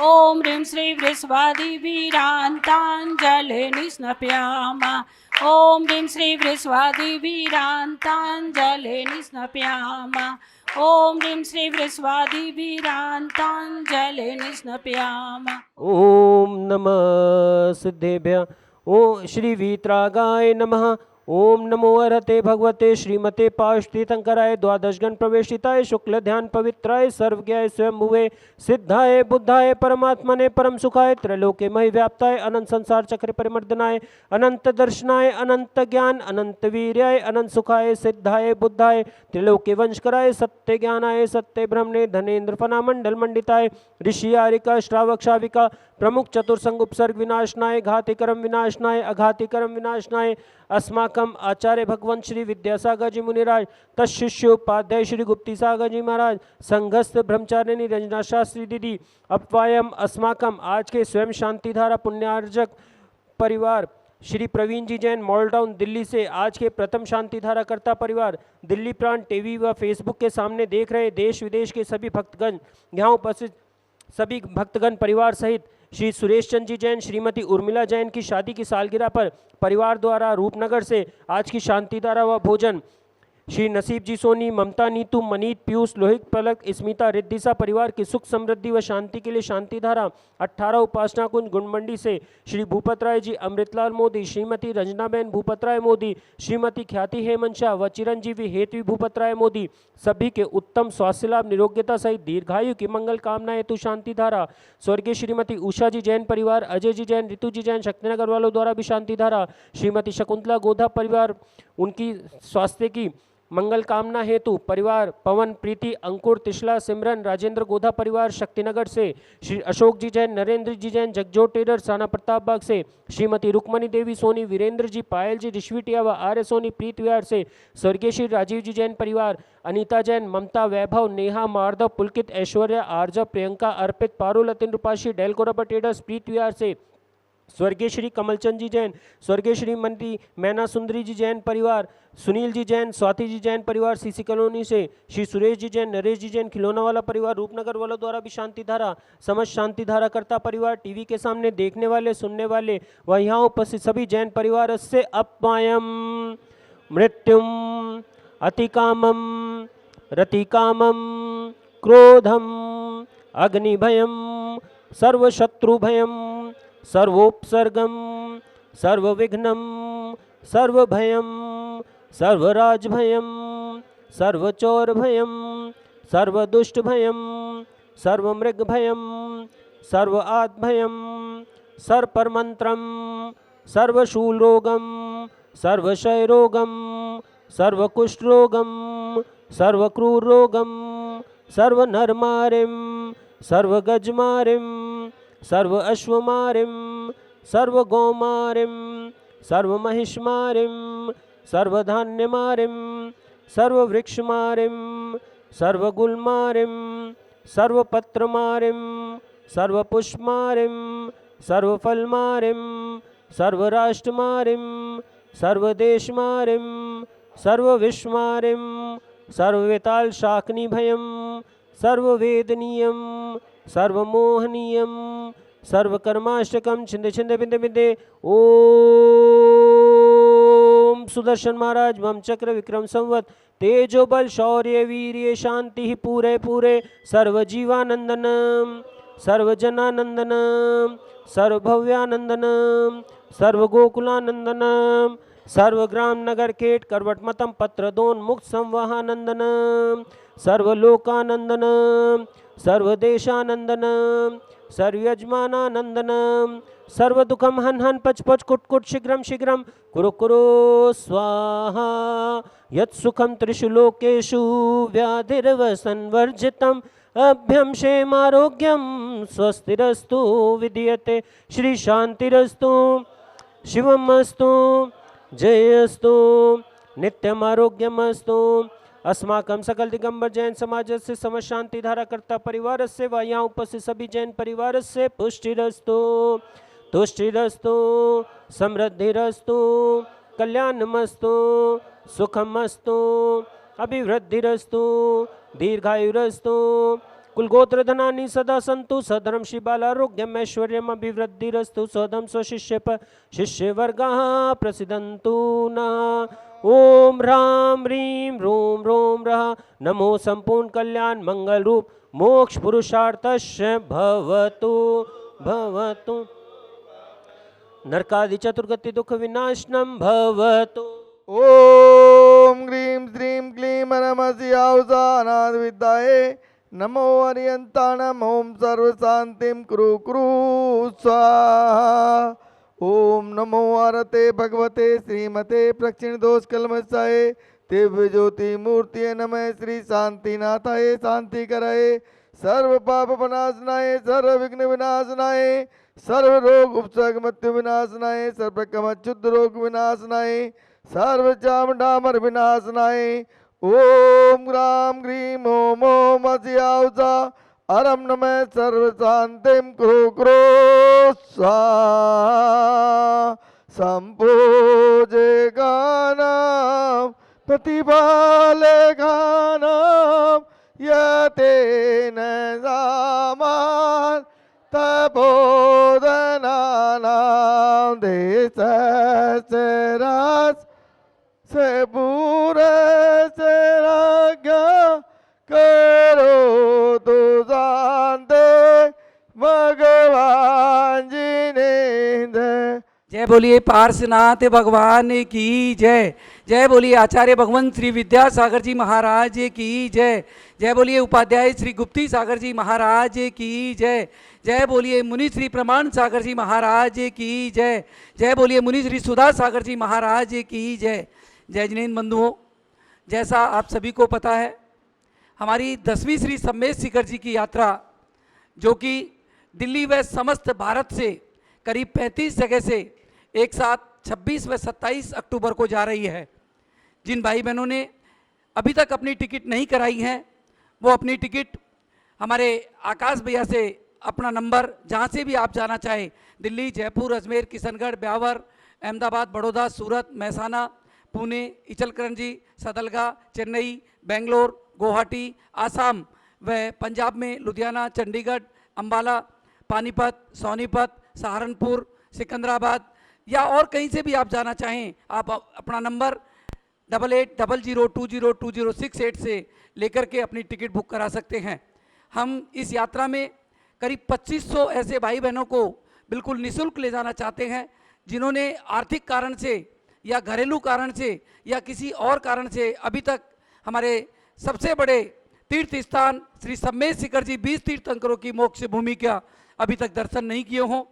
ॐ ह्रीं श्री वृषभादिवीरान्ताञ्जलिर्निस्नपयामा। ॐ ह्रीं श्री वृषभादिवीरान्ताञ्जलिर्निस्नपयामा। ॐ ह्रीं श्री वृषभादिवीरान्ताञ्जलिर्निस्नपयामा। ओम नमः सिद्धेभ्य। ओम श्री वीतरागाय नमः। ओम नमो अरहते भगवते श्रीमते पाशतीर्थंकराय द्वादशगण प्रवेशिताय शुक्ल ध्यान पवित्राय सर्वज्ञाय स्वयंभुवे सिद्धाय बुद्धाय परमात्मने परम सुखाय त्रैलोक्य महि व्याप्ताय अनंत संसार चक्र परिमर्दनाय अनंत दर्शनाय अनंत ज्ञान अनंत वीर्याय अनंत सुखाय सिद्धाय बुद्धाय त्रिलोक्य वंशकराय सत्य ज्ञानाय सत्य ब्रह्मणे धनेन्द्र फना मंडल मंडिताय ऋषि आरिका श्रावक शाविका प्रमुख चतुर्संग उपसर्ग विनाशनाय घातिकरम विनाशनाय अघातिकरम विनाशनाय अस्माकम आचार्य भगवंत श्री विद्यासागर जी मुनिराज तत्शिष्य उपाध्याय श्री गुप्ती सागर जी महाराज संघस्थ ब्रह्मचारिणी रंजना शास्त्री दीदी अपवायम अस्माकम आज के स्वयं शांतिधारा पुण्यार्जक परिवार श्री प्रवीण जी जैन मॉल टाउन दिल्ली से आज के प्रथम शांतिधारा कर्ता परिवार दिल्ली प्रांत टीवी व फेसबुक के सामने देख रहे देश विदेश के सभी भक्तगण यहाँ उपस्थित सभी भक्तगण परिवार सहित श्री सुरेश चंद्र जी जैन श्रीमती उर्मिला जैन की शादी की सालगिरह पर परिवार द्वारा रूपनगर से आज की शांतिधारा व भोजन श्री नसीब जी सोनी ममता नीतू मनीत पीयूष लोहित पलक स्मिता रिद्धिसा परिवार की सुख समृद्धि व शांति के लिए शांतिधारा 18 उपासना कुंज गुंडमंडी से श्री भूपत राय जी अमृतलाल मोदी श्रीमती रंजनाबेन भूपत राय मोदी श्रीमती ख्याति हेमंत शाह व चिरंजीवी हेतवी भूपत राय मोदी सभी के उत्तम स्वास्थ्य लाभ निरोग्यता सहित दीर्घायु की मंगल कामना हेतु शांतिधारा स्वर्गीय श्रीमती उषा जी जैन परिवार अजय जी जैन ऋतु जी जैन शक्तिनगर वालों द्वारा भी शांतिधारा श्रीमती शकुंतला गोधा परिवार उनकी स्वास्थ्य की मंगल कामना हेतु परिवार पवन प्रीति अंकुर तिशला सिमरन राजेंद्र गोधा परिवार शक्तिनगर से श्री अशोक जी जैन नरेंद्र जी जैन जगजो टेलर साना प्रताप बाग से श्रीमती रुक्मणी देवी सोनी वीरेंद्र जी पायल जी रिश्विटिया व आर्य सोनी प्रीत विहार से स्वर्गीय श्री राजीव जी जैन परिवार अनीता जैन ममता वैभव नेहा मार्धव पुलकित ऐश्वर्या आर्जव प्रियंका अर्पित पारुल अतिन रूपाशी डेलकोरबा टेडर्स प्रीत विहार से स्वर्गीय श्री कमलचंद जी जैन स्वर्गीय श्रीमती मैना सुंदरी जी जैन परिवार सुनील जी जैन स्वाति जी जैन परिवार सीसी कॉलोनी से श्री सुरेश जी जैन नरेश जी जैन खिलौना वाला परिवार रूपनगर वालों द्वारा भी शांतिधारा समस्त शांतिधारा करता परिवार टीवी के सामने देखने वाले सुनने वाले व यहाँ उपस्थित सभी जैन परिवार से अपमायम मृत्युम अतिकामम रतिकामम क्रोधम अग्निभयम सर्वशत्रुभयम सर्वोपसर्गम सर्वविघ्नम सर्वभयम सर्वराजभयम सर्वचौरभयम सर्वदुष्टभयम सर्वमृगभयम सर्वआत्भयम सर्वपरमंत्रम सर्वशूलरोगम सर्वक्षयरोगम सर्वकुष्ठरोगम सर्वक्रूररोगम सर्वनरमारिम सर्वगजमारिम सर्व अश्वमारिम सर्व गौमारिम सर्व महिषमारिम सर्व धान्यमारिम सर्व वृक्षमारिम सर्व गुलमारिम सर्व पत्रमारिम सर्व पुष्पमारिम सर्व फलमारिम सर्व राष्ट्रमारिम सर्व देशमारिम सर्व विश्वमारिम सर्व वेताल शाकनी भयम सर्व वेदनीयम सर्वमोहनीयम सर्वकर्माष्टकम छिंदे छिंदे बिंदे बिंदे ओम सुदर्शन महाराज मम चक्र विक्रम संवत तेजो बल शौर्य वीर्य शांति पूरे पूरे सर्वजीवानंदनम सर्वजनानंदनम सर्वभव्यानंदनम सर्वगोकुलानंदनम सर्वग्राम नगर केट करवटमतम पत्रदोन मुक्त संवहानंदनम सर्वलोकानंदनम सर्वदेशानंदनम सर्वयजमानानंदनम सर्वदुखम हन हन पच पच कुट कुट शीघ्रम शीघ्रम कुरु कुरु स्वाहा यत्सुखम त्रिषु लोकेषु व्याधिर्वसन्वर्जितम अभ्यम क्षेमारोग्यम स्वस्तिरस्तु विधीयते श्री शांतिरस्तु शिवमस्तु जयस्तु नित्यमारोग्यमस्तु अस्माकं सकल दिगंबर जैन समाज से समस्त शांति धारा करता परिवार से व यहाँ उपस्थित सभी जैन परिवार से पुष्टिरस्तु तुष्टिरस्तु समृद्धिरस्तु कल्याणमस्तु सुखमस्तु अभिवृद्धिरस्तु दीर्घायुरस्तु कुलगोत्र धनानि सदा सन्तु सधर्म शिबालारोग्यम ऐश्वर्यम अभिवृद्धिरस्तु स्वदम स्वशिष्य शिष्य वर्गाः प्रसिदन्तु नः। ओम ह्रां ह्रीं रोम रोम रः नमो संपूर्ण कल्याण मंगल रूप मोक्ष पुरुषार्थस्य भवतु भवतु नरकादि चतुर्गति दुख विनाशनम भवतु। ओम ग्रीं श्रीं क्लीं नमसि औसानाद विद्याये नमो अरियंताणम ओम सर्व शांतिं कुरु कुरु स्वाहा। ओम नमो आरते भगवते श्रीमते प्रक्षिण दोष कलमसाये दिव्य ज्योति मूर्ति नमः श्री शांतिनाथाय शांति कराये सर्व पाप विनाशनाय सर्व विघ्न विनाशनाय सर्व रोग उपसर्ग मृत्यु विनाशनाय सर्व कमच्युत रोग विनाशनाय सर्व जाम डामर विनाशनाय। ओम ग्राम ग्रीं ओम ओम अस्याउसा अरम नमः सर्व शांतिं कुरु कुरु स्वाहा। संपूजे गानाम प्रतिभाले गानाम यतेन सामान तपोधनानाम देशस्य राज से पूरे से राज्ञा करो तो जानते भगवान जी ने जय बोलिए पार्श्वनाथ भगवान की जय। जय बोलिए आचार्य भगवान श्री विद्यासागर जी महाराज की जय। जय बोलिए उपाध्याय श्री गुप्ती सागर जी महाराज की जय। जय बोलिए मुनि श्री प्रमाण सागर जी महाराज की जय। जय बोलिए मुनि श्री सुधा सागर जी महाराज की जय। जय जिनेन्द्र बंधुओं, जैसा आप सभी को पता है, हमारी 10वीं श्री सम्मेद शिखर जी की यात्रा जो कि दिल्ली व समस्त भारत से करीब 35 जगह से एक साथ 26 व 27 अक्टूबर को जा रही है। जिन भाई बहनों ने अभी तक अपनी टिकट नहीं कराई है वो अपनी टिकट हमारे आकाश भैया से अपना नंबर जहाँ से भी आप जाना चाहें, दिल्ली, जयपुर, अजमेर, किशनगढ़, ब्यावर, अहमदाबाद, बड़ौदा, सूरत, महसाना, पुणे, इचलकरंजी, सदलगा, चेन्नई, बेंगलोर, गुवाहाटी, आसाम व पंजाब में लुधियाना, चंडीगढ़, अंबाला, पानीपत, सोनीपत, सहारनपुर, सिकंदराबाद या और कहीं से भी आप जाना चाहें, आप अपना नंबर 8800202068 से लेकर के अपनी टिकट बुक करा सकते हैं। हम इस यात्रा में करीब 2500 ऐसे भाई बहनों को बिल्कुल निःशुल्क ले जाना चाहते हैं जिन्होंने आर्थिक कारण से या घरेलू कारण से या किसी और कारण से अभी तक हमारे सबसे बड़े तीर्थ स्थान श्री सम्मेद शिखर जी 20 तीर्थंकरों की मोक्ष भूमि का अभी तक दर्शन नहीं किए हों।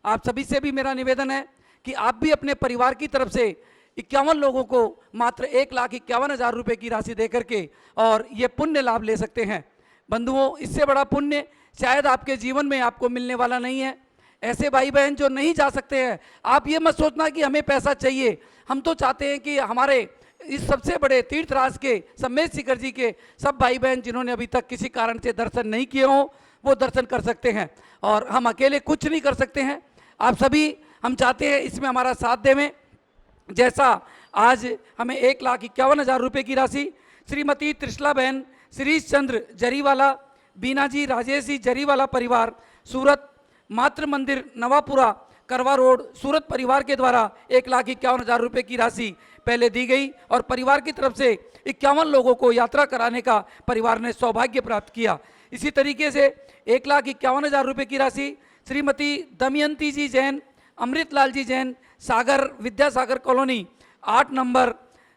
आप सभी से भी मेरा निवेदन है कि आप भी अपने परिवार की तरफ से 51 लोगों को मात्र 1,51,000 रुपये की राशि दे करके और ये पुण्य लाभ ले सकते हैं। बंधुओं, इससे बड़ा पुण्य शायद आपके जीवन में आपको मिलने वाला नहीं है। ऐसे भाई बहन जो नहीं जा सकते हैं, आप ये मत सोचना कि हमें पैसा चाहिए। हम तो चाहते हैं कि हमारे इस सबसे बड़े तीर्थराज के सम्मेद शिखर जी के सब भाई बहन जिन्होंने अभी तक किसी कारण से दर्शन नहीं किए हों वो दर्शन कर सकते हैं और हम अकेले कुछ नहीं कर सकते हैं। आप सभी, हम चाहते हैं इसमें हमारा साथ देवें। जैसा आज हमें 1,51,000 रुपये की राशि श्रीमती त्रिशला बहन, श्रीश चंद्र जरीवाला, बीना जी, राजेश जी जरीवाला परिवार, सूरत, मातृ मंदिर नवापुरा, करवा रोड, सूरत परिवार के द्वारा 1,51,000 रुपये की राशि पहले दी गई और परिवार की तरफ से 51 लोगों को यात्रा कराने का परिवार ने सौभाग्य प्राप्त किया। इसी तरीके से 1,51,000 रुपये की राशि श्रीमती दमयंती जी जैन, अमृतलाल जी जैन, सागर विद्यासागर कॉलोनी 8 नंबर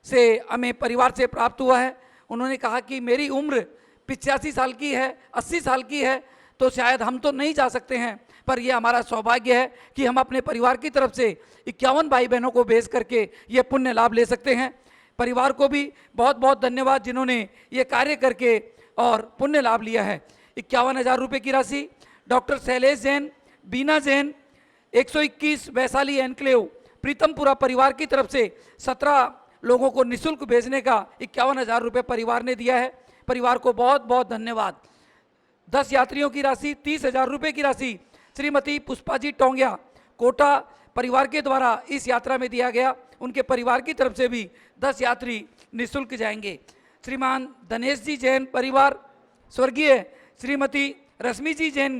से हमें परिवार से प्राप्त हुआ है। उन्होंने कहा कि मेरी उम्र 85 साल की है, 80 साल की है, तो शायद हम तो नहीं जा सकते हैं, पर यह हमारा सौभाग्य है कि हम अपने परिवार की तरफ से 51 भाई बहनों को भेज करके ये पुण्य लाभ ले सकते हैं। परिवार को भी बहुत बहुत धन्यवाद जिन्होंने ये कार्य करके और पुण्य लाभ लिया है। 51,000 रुपये की राशि डॉक्टर शैलेश जैन, बीना जैन, 121 वैशाली एनक्लेव, प्रीतमपुरा परिवार की तरफ से 17 लोगों को निःशुल्क भेजने का 51,000 रुपये परिवार ने दिया है। परिवार को बहुत बहुत धन्यवाद। 10 यात्रियों की राशि 30,000 रुपये की राशि श्रीमती पुष्पाजी टोंगिया, कोटा परिवार के द्वारा इस यात्रा में दिया गया। उनके परिवार की तरफ से भी 10 यात्री निःशुल्क जाएंगे। श्रीमान धनेश जी जैन परिवार, स्वर्गीय श्रीमती रश्मि जी जैन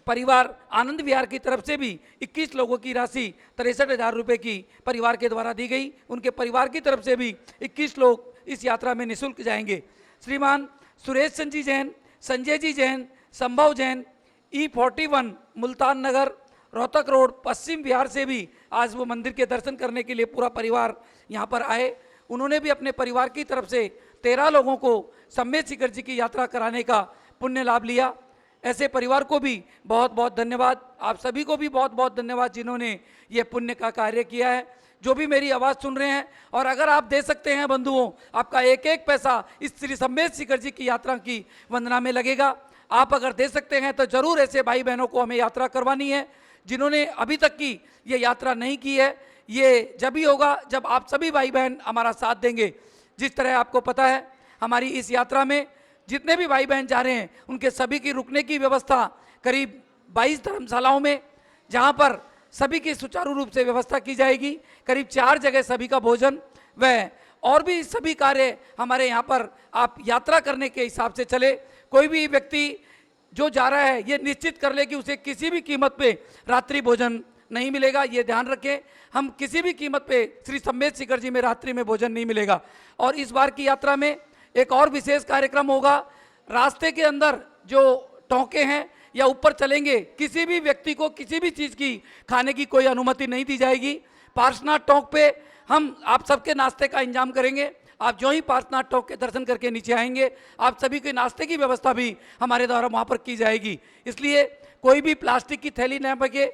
परिवार आनंद विहार की तरफ से भी 21 लोगों की राशि 63,000 रुपये की परिवार के द्वारा दी गई। उनके परिवार की तरफ से भी 21 लोग इस यात्रा में निःशुल्क जाएंगे। श्रीमान सुरेश चंद जी जैन, संजय जी जैन, संभव जैन, E41 मुल्तान नगर रोहतक रोड पश्चिम बिहार से भी आज वो मंदिर के दर्शन करने के लिए पूरा परिवार यहाँ पर आए। उन्होंने भी अपने परिवार की तरफ से 13 लोगों को सम्मेत शिखर जी की यात्रा कराने का पुण्य लाभ लिया। ऐसे परिवार को भी बहुत बहुत धन्यवाद। आप सभी को भी बहुत बहुत धन्यवाद जिन्होंने ये पुण्य का कार्य किया है। जो भी मेरी आवाज़ सुन रहे हैं, और अगर आप दे सकते हैं बंधुओं, आपका एक एक पैसा इस श्री सम्मेत शिखर जी की यात्रा की वंदना में लगेगा। आप अगर दे सकते हैं तो जरूर ऐसे भाई बहनों को हमें यात्रा करवानी है जिन्होंने अभी तक की ये यात्रा नहीं की है। ये जब ही होगा जब आप सभी भाई बहन हमारा साथ देंगे। जिस तरह आपको पता है हमारी इस यात्रा में जितने भी भाई बहन जा रहे हैं उनके सभी की रुकने की व्यवस्था करीब 22 धर्मशालाओं में, जहां पर सभी की सुचारू रूप से व्यवस्था की जाएगी। करीब 4 जगह सभी का भोजन व और भी सभी कार्य हमारे यहाँ पर आप यात्रा करने के हिसाब से चले। कोई भी व्यक्ति जो जा रहा है ये निश्चित कर ले कि उसे किसी भी कीमत पे रात्रि भोजन नहीं मिलेगा। ये ध्यान रखें, हम किसी भी कीमत पे श्री सम्मेत शिखर जी में रात्रि में भोजन नहीं मिलेगा। और इस बार की यात्रा में एक और विशेष कार्यक्रम होगा। रास्ते के अंदर जो टोंके हैं या ऊपर चलेंगे, किसी भी व्यक्ति को किसी भी चीज़ की खाने की कोई अनुमति नहीं दी जाएगी। पार्श्वनाथ टोंक पे हम आप सबके नाश्ते का इंतजाम करेंगे। आप जो ही पार्श्वनाथ टोंक के दर्शन करके नीचे आएंगे, आप सभी के नाश्ते की व्यवस्था भी हमारे द्वारा वहाँ पर की जाएगी। इसलिए कोई भी प्लास्टिक की थैली न बगे।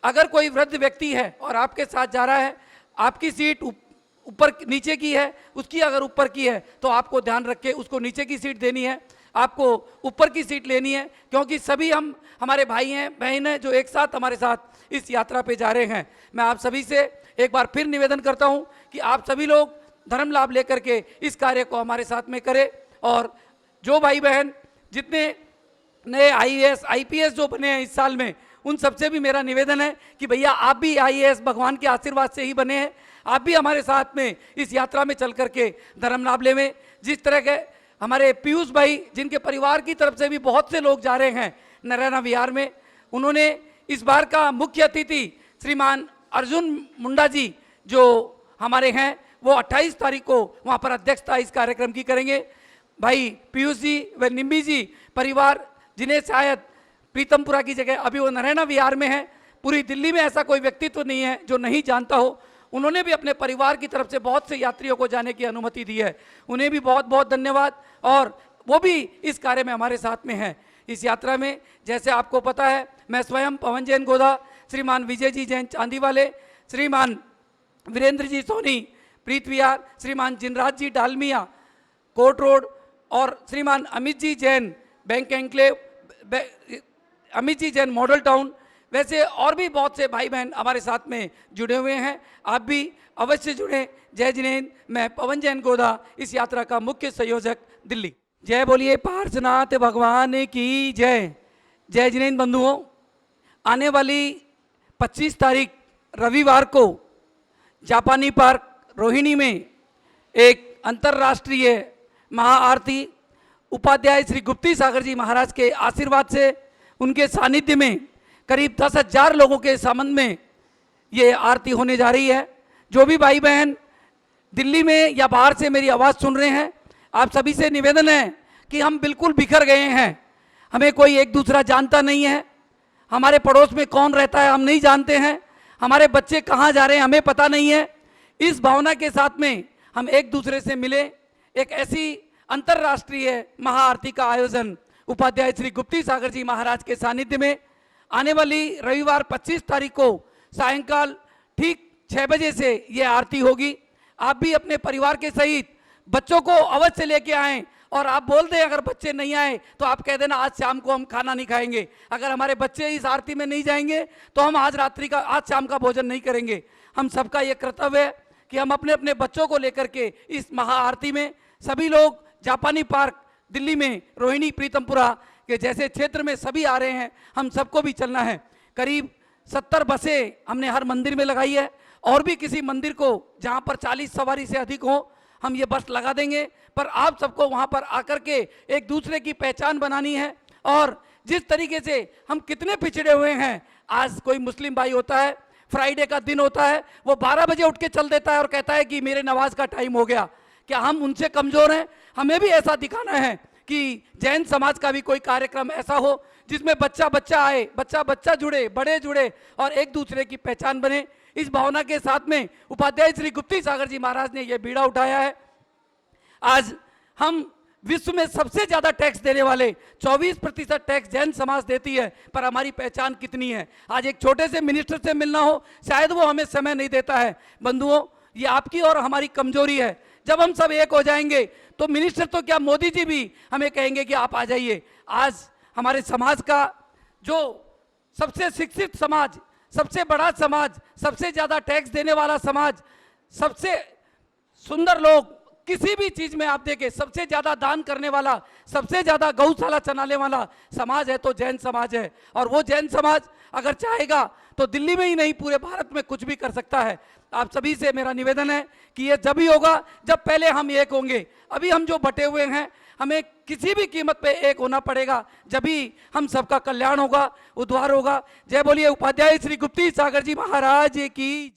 अगर कोई वृद्ध व्यक्ति है और आपके साथ जा रहा है, आपकी सीट ऊपर नीचे की है, उसकी अगर ऊपर की है तो आपको ध्यान रख के उसको नीचे की सीट देनी है, आपको ऊपर की सीट लेनी है, क्योंकि सभी हम हमारे भाई हैं बहन हैं जो एक साथ हमारे साथ इस यात्रा पे जा रहे हैं। मैं आप सभी से एक बार फिर निवेदन करता हूं कि आप सभी लोग धर्म लाभ लेकर के इस कार्य को हमारे साथ में करें। और जो भाई बहन जितने नए IAS IPS जो बने हैं इस साल में, उन सबसे भी मेरा निवेदन है कि भैया आप भी IAS भगवान के आशीर्वाद से ही बने हैं, आप भी हमारे साथ में इस यात्रा में चल करके धर्म लाभ लेवें। जिस तरह के हमारे पीयूष भाई जिनके परिवार की तरफ से भी बहुत से लोग जा रहे हैं नरैना विहार में, उन्होंने इस बार का मुख्य अतिथि श्रीमान अर्जुन मुंडा जी जो हमारे हैं, वो 28 तारीख को वहाँ पर अध्यक्षता इस कार्यक्रम की करेंगे। भाई पीयूष जी व निम्बी जी परिवार, जिन्हें शायद प्रीतमपुरा की जगह अभी वो नरैना विहार में है, पूरी दिल्ली में ऐसा कोई व्यक्तित्व नहीं है जो नहीं जानता हो। उन्होंने भी अपने परिवार की तरफ से बहुत से यात्रियों को जाने की अनुमति दी है, उन्हें भी बहुत बहुत धन्यवाद। और वो भी इस कार्य में हमारे साथ में हैं। इस यात्रा में जैसे आपको पता है, मैं स्वयं पवन जैन गोदा, श्रीमान विजय जी जैन चांदी वाले, श्रीमान वीरेंद्र जी सोनी प्रीत विहार, श्रीमान जिनराज जी डालमिया कोर्ट रोड और श्रीमान Amit ji Jain bank enclave, Amit ji Jain model town, वैसे और भी बहुत से भाई बहन हमारे साथ में जुड़े हुए हैं। आप भी अवश्य जुड़ें। जय जिनेन्द्र। मैं पवन जैन गोदा, इस यात्रा का मुख्य संयोजक, दिल्ली। जय बोलिए पार्श्वनाथ भगवान की जय। जय जिनेन्द्र बंधुओं, आने वाली 25 तारीख रविवार को जापानी पार्क रोहिणी में एक अंतर्राष्ट्रीय महाआरती उपाध्याय श्री गुप्ती सागर जी महाराज के आशीर्वाद से, उनके सानिध्य में करीब 10,000 लोगों के संबंध में ये आरती होने जा रही है। जो भी भाई बहन दिल्ली में या बाहर से मेरी आवाज़ सुन रहे हैं, आप सभी से निवेदन है कि हम बिल्कुल बिखर गए हैं, हमें कोई एक दूसरा जानता नहीं है, हमारे पड़ोस में कौन रहता है हम नहीं जानते हैं, हमारे बच्चे कहाँ जा रहे हैं हमें पता नहीं है। इस भावना के साथ में हम एक दूसरे से मिले, एक ऐसी अंतर्राष्ट्रीय महाआरती का आयोजन उपाध्याय श्री गुप्ती सागर जी महाराज के सानिध्य में आने वाली रविवार 25 तारीख को सायंकाल ठीक 6 बजे से ये आरती होगी। आप भी अपने परिवार के सहित बच्चों को अवश्य लेके आएं। और आप बोल दें अगर बच्चे नहीं आए तो आप कह देना आज शाम को हम खाना नहीं खाएंगे। अगर हमारे बच्चे इस आरती में नहीं जाएंगे तो हम आज शाम का भोजन नहीं करेंगे। हम सबका ये कर्तव्य है कि हम अपने अपने बच्चों को लेकर के इस महाआरती में सभी लोग जापानी पार्क दिल्ली में रोहिणी प्रीतमपुरा के जैसे क्षेत्र में सभी आ रहे हैं, हम सबको भी चलना है। करीब 70 बसें हमने हर मंदिर में लगाई है और भी किसी मंदिर को जहां पर 40 सवारी से अधिक हो हम ये बस लगा देंगे, पर आप सबको वहाँ पर आकर के एक दूसरे की पहचान बनानी है। और जिस तरीके से हम कितने पिछड़े हुए हैं, आज कोई मुस्लिम भाई होता है, फ्राइडे का दिन होता है, वो 12 बजे उठ के चल देता है और कहता है कि मेरे नमाज का टाइम हो गया। क्या हम उनसे कमज़ोर हैं? हमें भी ऐसा दिखाना है कि जैन समाज का भी कोई कार्यक्रम ऐसा हो जिसमें बच्चा बच्चा आए, बच्चा बच्चा जुड़े, बड़े जुड़े और एक दूसरे की पहचान बने। इस भावना के साथ में उपाध्याय श्री गुप्ती सागर जी महाराज ने यह बीड़ा उठाया है। आज हम विश्व में सबसे ज्यादा टैक्स देने वाले 24% टैक्स जैन समाज देती है, पर हमारी पहचान कितनी है? आज एक छोटे से मिनिस्टर से मिलना हो, शायद वो हमें समय नहीं देता है। बंधुओं, ये आपकी और हमारी कमजोरी है। जब हम सब एक हो जाएंगे तो मिनिस्टर तो क्या, मोदी जी भी हमें कहेंगे कि आप आ जाइए। आज हमारे समाज का जो सबसे शिक्षित समाज, सबसे बड़ा समाज, सबसे ज्यादा टैक्स देने वाला समाज, सबसे सुंदर लोग, किसी भी चीज में आप देखें सबसे ज्यादा दान करने वाला, सबसे ज्यादा गौशाला चलाने वाला समाज है तो जैन समाज है। और वो जैन समाज अगर चाहेगा तो दिल्ली में ही नहीं, पूरे भारत में कुछ भी कर सकता है। आप सभी से मेरा निवेदन है कि ये जब ही होगा जब पहले हम एक होंगे। अभी हम जो बटे हुए हैं, हमें किसी भी कीमत पे एक होना पड़ेगा, जब भी हम सबका कल्याण होगा, उद्धार होगा। जय बोलिए उपाध्याय श्री गुप्ती सागर जी महाराज की।